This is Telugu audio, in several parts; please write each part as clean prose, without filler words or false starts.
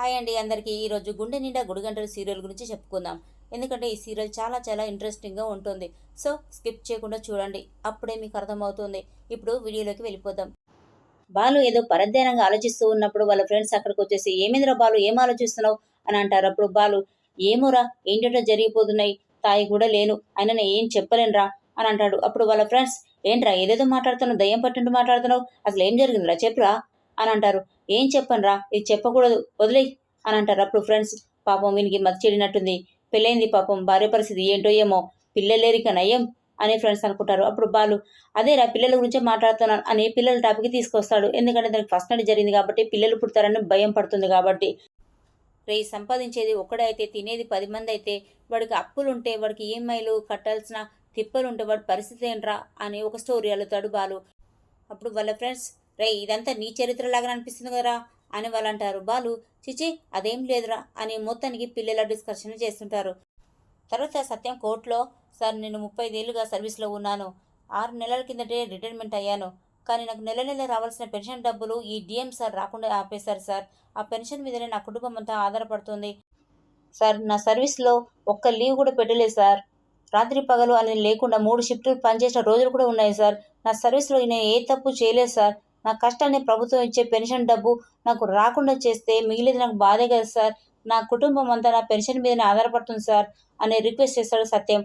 హాయ్ అండి అందరికీ. ఈరోజు గుండె నిండా గుడిగంటలు సీరియల్ గురించి చెప్పుకుందాం. ఎందుకంటే ఈ సీరియల్ చాలా చాలా ఇంట్రెస్టింగ్గా ఉంటుంది. సో స్కిప్ చేయకుండా చూడండి, అప్పుడే మీకు అర్థమవుతుంది. ఇప్పుడు వీడియోలోకి వెళ్ళిపోదాం. బాలు ఏదో పరధ్యానంగా ఆలోచిస్తూ ఉన్నప్పుడు వాళ్ళ ఫ్రెండ్స్ అక్కడికి వచ్చేసి, ఏమేంద్ర బాలు, ఏం ఆలోచిస్తున్నావు అని అంటారు. అప్పుడు బాలు, ఏమోరా, ఏంటంటే జరిగిపోతున్నాయి, తాయి కూడా లేను, అయినా నేను ఏం చెప్పలేనురా అని అంటాడు. అప్పుడు వాళ్ళ ఫ్రెండ్స్, ఏంట్రా ఏదేదో మాట్లాడుతున్నావు, దయ్యం పట్టినట్టు మాట్లాడుతున్నావు, అసలు ఏం జరిగిందిరా చెప్పురా అని అంటారు. ఏం చెప్పనురా, ఇది చెప్పకూడదు, వదిలేయ్ అని అంటారు. అప్పుడు ఫ్రెండ్స్, పాపం వీనికి మతి చెడినట్టుంది, పెళ్ళైంది, పాపం భార్య పరిస్థితి ఏంటో ఏమో, పిల్లలేరిక నయం అని ఫ్రెండ్స్ అనుకుంటారు. అప్పుడు బాలు, అదేరా పిల్లల గురించే మాట్లాడుతున్నాను అని పిల్లల టాపిక్ తీసుకొస్తాడు. ఎందుకంటే దానికి ఫస్ట్ నైట్ జరిగింది కాబట్టి, పిల్లలు పుడతారని భయం పడుతుంది కాబట్టి. రే, సంపాదించేది ఒక్కడైతే తినేది 10 మంది అయితే, వాడికి అప్పులుంటే, వాడికి ఈఎంఐలు కట్టాల్సిన తిప్పలుంటే వాడి పరిస్థితి ఏంట్రా అని ఒక స్టోరీ అల్లుతాడు బాలు. అప్పుడు వాళ్ళ ఫ్రెండ్స్, రే ఇదంతా నీ చరిత్రలాగా అనిపిస్తుంది కదరా అని వాళ్ళు అంటారు. బాలు, చిచి అదేం లేదురా అని మొత్తానికి పిల్లల డిస్కషన్ చేస్తుంటారు. తర్వాత సత్యం కోర్టులో, సార్ నేను 35 ఏళ్ళుగా సర్వీస్లో ఉన్నాను, 6 నెలల కిందటే రిటైర్మెంట్ అయ్యాను, కానీ నాకు నెల నెల రావాల్సిన పెన్షన్ డబ్బులు ఈ డిఎం సార్ రాకుండా ఆపేశారు సార్. ఆ పెన్షన్ మీదనే నా కుటుంబం అంతా ఆధారపడుతుంది సార్. నా సర్వీస్లో ఒక్క లీవ్ కూడా పెట్టలేదు సార్. రాత్రి పగలు అని లేకుండా 3 షిఫ్టులు పనిచేసిన రోజులు కూడా ఉన్నాయి సార్. నా సర్వీస్లో నేను ఏ తప్పు చేయలేదు సార్. నా కష్టాన్ని ప్రభుత్వం ఇచ్చే పెన్షన్ డబ్బు నాకు రాకుండా చేస్తే మిగిలేదు నాకు బాధే కదా సార్. నా కుటుంబం అంతా నా పెన్షన్ మీదనే ఆధారపడుతుంది సార్ అని రిక్వెస్ట్ చేస్తాడు సత్యం.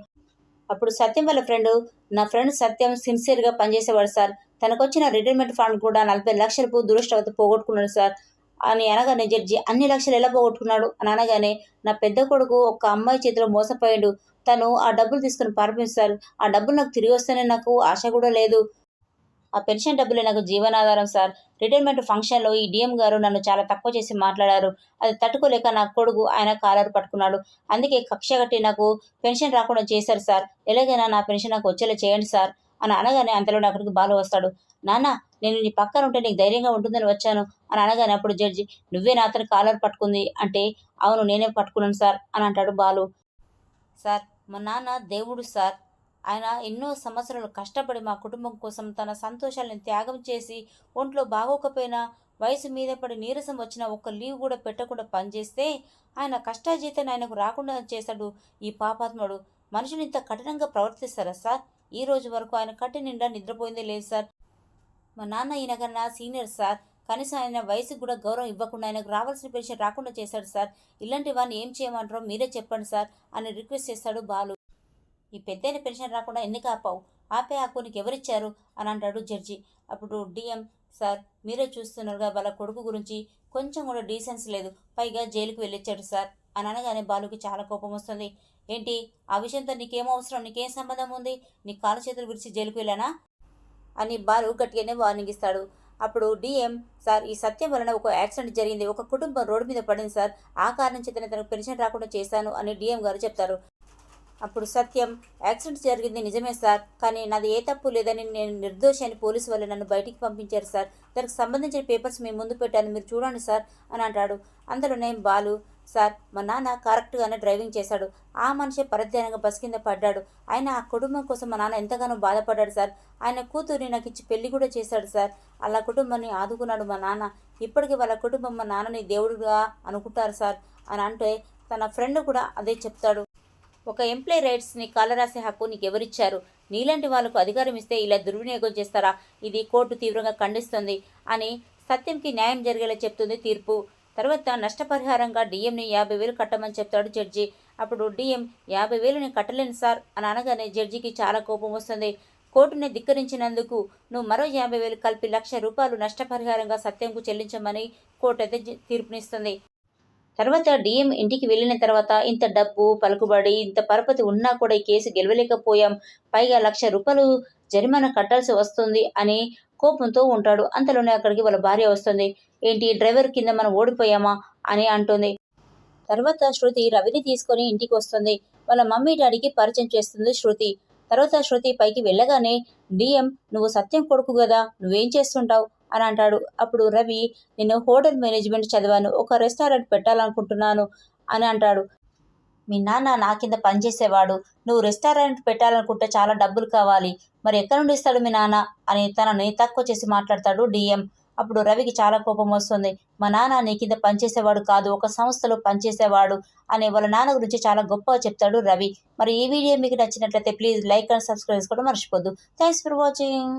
అప్పుడు సత్యం వాళ్ళ నా ఫ్రెండ్ సత్యం సిన్సియర్గా పనిచేసేవాడు సార్. తనకొచ్చిన రిటైర్మెంట్ ఫండ్ కూడా 40 లక్షలకు దురదృష్టవత్తు పోగొట్టుకున్నాడు సార్ అని అనగానే జడ్జి, అన్ని లక్షలు ఎలా పోగొట్టుకున్నాడు అని అనగానే, నా పెద్ద కొడుకు ఒక అమ్మాయి చేతిలో మోసపోయాడు, తను ఆ డబ్బులు తీసుకుని పారిపోయింది. ఆ డబ్బులు నాకు తిరిగి వస్తేనే నాకు ఆశ కూడా లేదు. ఆ పెన్షన్ డబ్బులే నాకు జీవనాధారం సార్. రిటైర్మెంట్ ఫంక్షన్లో ఈ డిఎం గారు నన్ను చాలా తక్కువ చేసి మాట్లాడారు. అది తట్టుకోలేక నా కొడుకు ఆయన కాలర్ పట్టుకున్నాడు. అందుకే కక్ష కట్టి నాకు పెన్షన్ రాకుండా చేశారు సార్. ఎలాగైనా నా పెన్షన్ నాకు వచ్చేలా చేయండి సార్ అని అనగానే అంతలో అక్కడికి బాలు వస్తాడు. నాన్న, నేను నీ పక్కన ఉంటే నీకు ధైర్యంగా ఉంటుందని వచ్చాను అని అనగానే అప్పుడు జడ్జి, నువ్వే నా అతని కాలర్ పట్టుకుంది అంటే, అవును నేనే పట్టుకున్నాను సార్ అని అంటాడు బాలు. సార్, మా నాన్న దేవుడు సార్. ఆయన ఎన్నో సంవత్సరాలు కష్టపడి మా కుటుంబం కోసం తన సంతోషాలను త్యాగం చేసి, ఒంట్లో బాగోకపోయినా, వయసు మీద పడి నీరసం వచ్చిన ఒక్క లీవ్ కూడా పెట్టకుండా పనిచేస్తే, ఆయన కష్టాజీతాన్ని ఆయనకు రాకుండా చేశాడు ఈ పాపాత్ముడు. మనుషులు ఇంత కఠినంగా ప్రవర్తిస్తారా సార్? ఈ రోజు వరకు ఆయన కట్టి నిండా నిద్రపోయిందే లేదు సార్. మా నాన్న ఈయన కన్నా సీనియర్ సార్. కనీసం ఆయన వయసుకు కూడా గౌరవం ఇవ్వకుండా ఆయనకు రావాల్సిన పెన్షన్ రాకుండా చేశాడు సార్. ఇలాంటి వాడిని ఏం చేయమంటారో మీరే చెప్పండి సార్ అని రిక్వెస్ట్ చేస్తాడు బాలు. ఈ పెద్దైన పెన్షన్ రాకుండా ఎందుకు ఆపావు? ఆపే హక్కు నీకు ఎవరిచ్చారు అని అంటాడు జడ్జి. అప్పుడు డిఎం, సార్ మీరే చూస్తున్నారుగా, వాళ్ళ కొడుకు గురించి కొంచెం కూడా డీసెన్స్ లేదు, పైగా జైలుకు వెళ్ళొచ్చాడు సార్ అని అనగానే బాలుకి చాలా కోపం వస్తుంది. ఏంటి, ఆ విషయంతో నీకేం అవసరం, నీకేం సంబంధం ఉంది, నీ కాలు చేతులు విరిచి జైలుకు వెళ్ళానా అని బాలు గట్టిగానే వార్నింగ్ ఇస్తాడు. అప్పుడు డిఎం, సార్ ఈ సత్యం వలన ఒక యాక్సిడెంట్ జరిగింది, ఒక కుటుంబం రోడ్డు మీద పడింది సార్, ఆ కారణం చేతనే తనకు పెన్షన్ రాకుండా చేశాను అని డిఎం గారు చెప్తారు. అప్పుడు సత్యం, యాక్సిడెంట్ జరిగింది నిజమే సార్, కానీ నాది ఏ తప్పు లేదని, నేను నిర్దోషి అని పోలీసు వాళ్ళు నన్ను బయటికి పంపించారు సార్. దానికి సంబంధించిన పేపర్స్ మేము ముందు పెట్టాను, మీరు చూడండి సార్ అని అంటాడు. అందులోనే బాలు, సార్ మా నాన్న కరెక్ట్గానే డ్రైవింగ్ చేశాడు, ఆ మనిషి పరధ్యానంగా బస్ కింద పడ్డాడు, ఆయన ఆ కుటుంబం కోసం మా నాన్న ఎంతగానో బాధపడ్డాడు సార్. ఆయన కూతుర్ని నాకు ఇచ్చి పెళ్లి కూడా చేశాడు సార్. అలా కుటుంబాన్ని ఆదుకున్నాడు మా నాన్న. ఇప్పటికీ వాళ్ళ కుటుంబం మా నాన్నని దేవుడుగా అనుకుంటారు సార్ అని అంటే, తన ఫ్రెండ్ కూడా అదే చెప్తాడు. ఒక ఎంప్లాయీ రైట్స్ని కాలరాసే హక్కు నీకు ఎవరిచ్చారు? నీలాంటి వాళ్ళకు అధికారం ఇస్తే ఇలా దుర్వినియోగం చేస్తారా? ఇది కోర్టు తీవ్రంగా ఖండిస్తుంది అని సత్యంకి న్యాయం జరిగేలా చెప్తుంది తీర్పు. తర్వాత నష్టపరిహారంగా డిఎంని 50,000 కట్టమని చెప్తాడు జడ్జి. అప్పుడు డిఎం, 50,000 నేను కట్టలేను సార్ అని అనగానే జడ్జికి చాలా కోపం వస్తుంది. కోర్టుని ధిక్కరించినందుకు నువ్వు మరో 50,000 కలిపి ₹1,00,000 నష్టపరిహారంగా సత్యంకు చెల్లించమని కోర్టు అయితే తీర్పునిస్తుంది. తర్వాత డిఎం ఇంటికి వెళ్ళిన తర్వాత, ఇంత డబ్బు, పలుకుబడి, ఇంత పరపతి ఉన్నా కూడా ఈ కేసు గెలవలేకపోయాం, పైగా ₹1,00,000 జరిమానా కట్టాల్సి వస్తుంది అని కోపంతో ఉంటాడు. అంతలోనే అక్కడికి వాళ్ళ భార్య వస్తుంది. ఏంటి, డ్రైవర్ కింద మనం ఓడిపోయామా అని అంటుంది. తర్వాత శృతి రవిని తీసుకొని ఇంటికి వస్తుంది. వాళ్ళ మమ్మీ డాడీకి పరిచయం చేస్తుంది శృతి. తర్వాత శృతి పైకి వెళ్ళగానే, డిఎం, నువ్వు సత్యం కొడుకు కదా, నువ్వేం చేస్తుంటావు అని అంటాడు. అప్పుడు రవి, నేను హోటల్ మేనేజ్మెంట్ చదివాను, ఒక రెస్టారెంట్ పెట్టాలనుకుంటున్నాను అని అంటాడు. మీ నాన్న నా కింద పనిచేసేవాడు, నువ్వు రెస్టారెంట్ పెట్టాలనుకుంటే చాలా డబ్బులు కావాలి, మరి ఎక్కడి నుండి ఇస్తాడు మీ నాన్న అని తనని తక్కువ చేసి మాట్లాడతాడు డిఎం. అప్పుడు రవికి చాలా కోపం వస్తుంది. మా నాన్న నీ కింద పనిచేసేవాడు కాదు, ఒక సంస్థలో పనిచేసేవాడు అని వాళ్ళ నాన్న గురించి చాలా గొప్పగా చెప్తాడు రవి. మరి ఈ వీడియో మీకు నచ్చినట్లయితే ప్లీజ్ లైక్ అండ్ సబ్స్క్రైబ్ కూడా మర్చిపోద్దు. Thanks for watching.